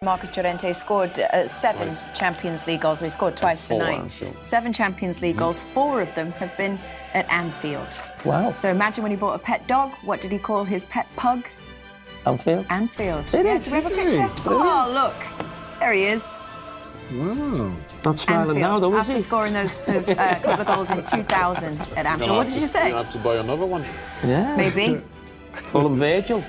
Marcus Llorente scored 7 Champions League goals. We scored twice tonight. 7 Champions League goals. 4 of them have been at Anfield. Wow. So imagine when he bought a pet dog, what did he call his pet pug? Anfield? Anfield. Did yeah, he? do we have a Did he? picture? Brilliant. Oh, look. There he is. Wow. Not smiling now, Anfield, though, is after he? scoring those couple of goals in 2000 at Anfield. What did you say? You have to buy another one. Yeah. Maybe. Call him Virgil.